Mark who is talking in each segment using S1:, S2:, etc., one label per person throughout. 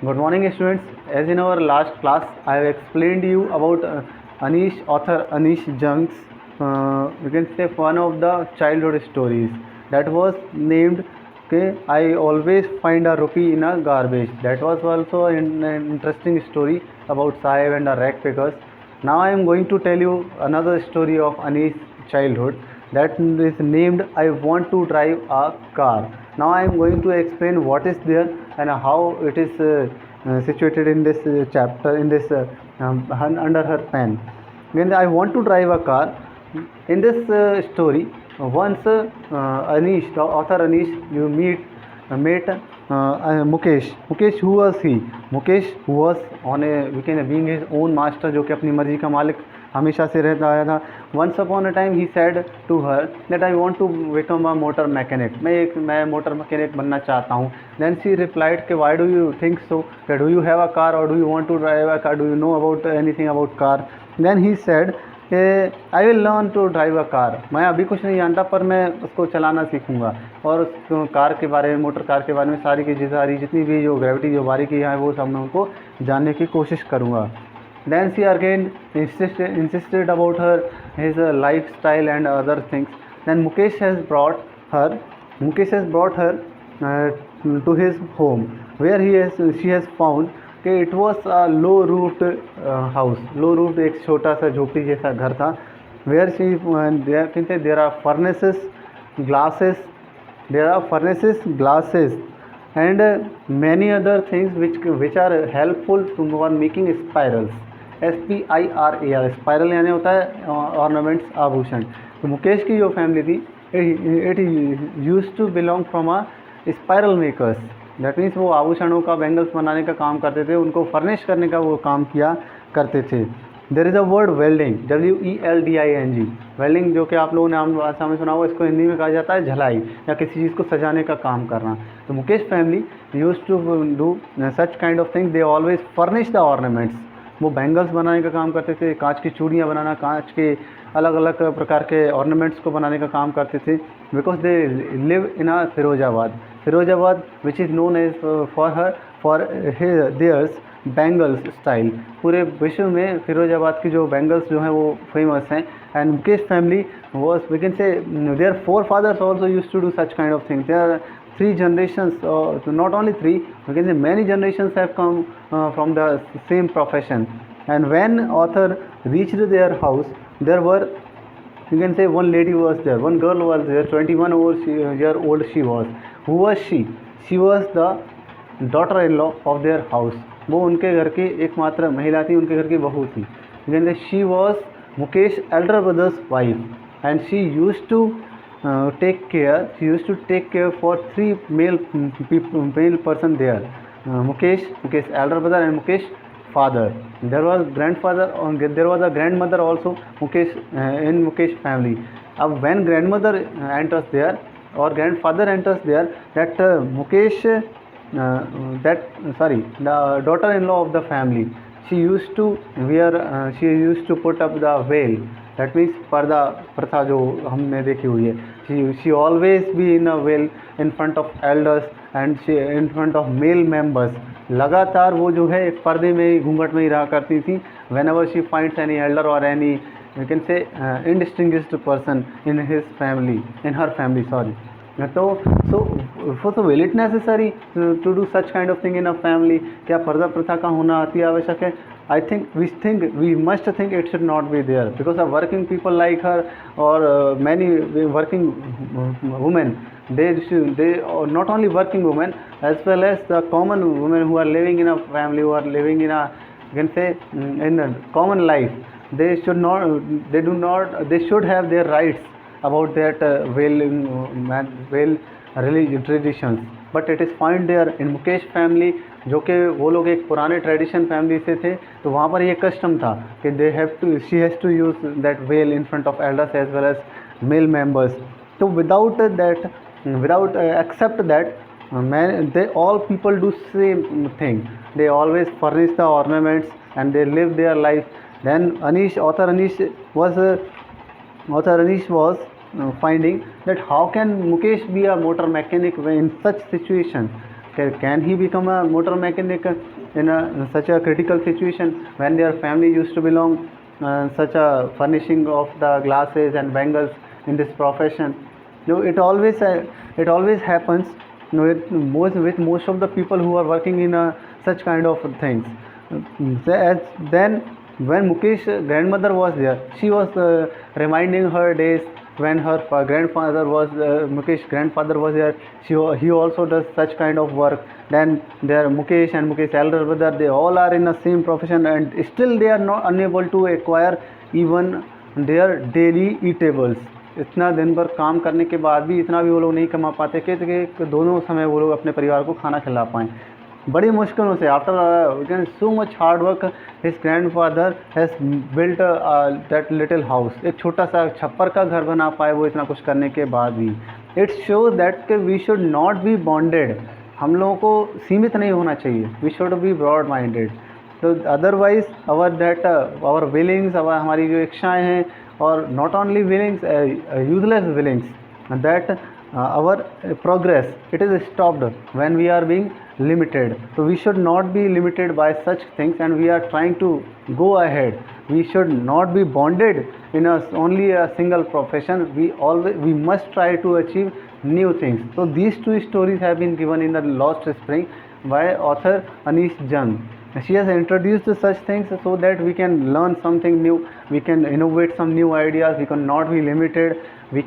S1: Good morning, students. As in our last class, I have explained you about author Anish Jung's, you can say, one of the childhood stories that was named. Okay, I always find a rupee in a garbage. That was also an interesting story about Sahib and the rag pickers. Now I am going to tell you another story of Anish's childhood that is named I Want to Drive a Car. Now I am going to explain what is there and how it is situated in this chapter, in this under her pen. When I want to drive a car, in this story, once Anish, the author Anish, you met Mukesh. Mukesh, who was he? Mukesh was on a, we can being his own master, जो कि अपनी मर्जी का मालिक हमेशा से रहता आया था. Once upon a time he said to her that I want to become a motor mechanic. मैं मोटर मैकेनिक बनना चाहता हूँ. Then she replied कि why do you think so? Do you have a car or do you want to drive a car? Do you know about anything about car? Then he said I will learn to drive a car. मैं अभी कुछ नहीं जानता पर मैं उसको चलाना सीखूंगा और उस कार के बारे में, मोटर कार के बारे में सारी जितनी भी जो ग्रेविटी जो बारीकी है वो सब मैं उनको जानने की कोशिश करूंगा. Then she again insisted about his lifestyle and other things. Then Mukesh has brought her to his home, where she has found कि it was a low roofed house. Low roofed एक छोटा सा झोपड़ी जैसा घर था. Where there are furnaces, glasses, and many other things which are helpful for making spirals. SPIRAL, spiral यानी होता है ऑर्नामेंट्स, आभूषण. तो मुकेश की जो फैमिली थी, it used to belong from a spiral makers. That means वो आभूषणों का, बैंगल्स बनाने का काम करते थे, उनको फर्निश करने का वो काम किया करते थे. There is a word welding, WELDING. Welding जो कि आप लोगों ने आम भाषा में सुना हुआ, इसको हिंदी में कहा जाता है झलाई या किसी चीज़ को सजाने का काम करना. तो Mukesh family used to do such kind of thing. They always furnish the ornaments. वो बैंगल्स बनाने का काम करते थे, कांच की चूड़ियाँ बनाना, कांच के अलग अलग प्रकार के ऑर्नामेंट्स को बनाने का काम करते थे. Because they live in a Firozabad which is known as for theirs bangles style. पूरे विश्व में फिरोजाबाद की जो बैंगल्स जो हैं वो फेमस हैं. And Mukesh family was, we can say, there forefathers also use to do such kind of thing. There 3 generations, not only 3, we can say many generations have come from the same profession. And when author reached their house, there were, you can say, one lady was there, one girl was there, 21 year old she was. Who was she? She was the daughter-in-law of their house. वो उनके घर की एकमात्र महिला थी, उनके घर की बहू थी. You can say she was Mukesh elder brother's wife, and she used to take care for 3 male person there. Mukesh elder brother, and Mukesh father. There was a grandmother also Mukesh in Mukesh family. When grandmother enters there or grandfather enters there, that the daughter-in-law of the family, she used to put up the veil. That means पर्दा प्रथा जो हमने देखी हुई है. She always be in a veil in front of elders and she in front of male members. लगातार वो जो है एक पर्दे में ही, घूंघट में ही रहा करती थी. Whenever she finds any elder or any, you can say, indistinguished person in her family, sorry. So will it necessary to do such kind of thing in a family? क्या पर्दा प्रथा का होना अति आवश्यक है? We must think it should not be there, because of working people like her or many working women, they are not only working women, as well as the common women who are living in a family, who are living in a, you can say, in a common life. They should have their rights about that veil religion traditions. But it is found there in Mukesh family, जो कि वो लोग एक पुराने tradition family से थे. तो वहाँ पर ये कस्टम था कि she has to use that veil in front of elders as well as male members. So without accept that, all people do same thing. They always furnish the ornaments and they live their life. Then author Anish was finding that how can Mukesh be a motor mechanic in such situation. can he become a motor mechanic in such a critical situation when their family used to belong such a furnishing of the glasses and bangles in this profession? No, it always happens. No, with most of the people who are working in such kind of things. Then when Mukesh grandmother was there, she was reminding her days when her grandfather was Mukesh grandfather was there. He also does such kind of work. Then their Mukesh and Mukesh elder brother, they all are in the same profession, and still they are not unable to acquire even their daily eatables. इतना दिन भर काम करने के बाद भी इतना भी वो लोग नहीं कमा पाते कि दोनों समय वो लोग अपने परिवार को खाना खिला पाएँ. बड़ी मुश्किलों से after so much hard work his grandfather has built that little house. एक छोटा सा छप्पर का घर बना पाए वो इतना कुछ करने के बाद भी. It shows that we should not be bonded. हम लोगों को सीमित नहीं होना चाहिए. We should be broad minded. तो अदरवाइज आवर विलिंग्स, हमारी जो इच्छाएँ हैं, और not only willings, useless willings, that our progress, it is stopped when we are being limited. So we should not be limited by such things, and we are trying to go ahead. We should not be bonded in only a single profession. We must try to achieve new things. So these two stories have been given in the Lost Spring by author Anish Jung. She has introduced such things so that we can learn something new, we can innovate some new ideas, we cannot be limited. We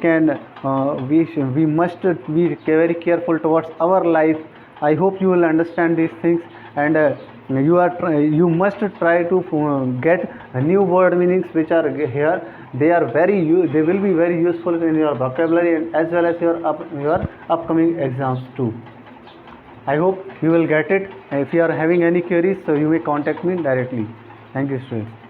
S1: must be very careful towards our life. I hope you will understand these things, and you must try to get new word meanings which are here. They will be very useful in your vocabulary as well as your upcoming exams too. I hope you will get it. If you are having any queries, so you may contact me directly. Thank you, students.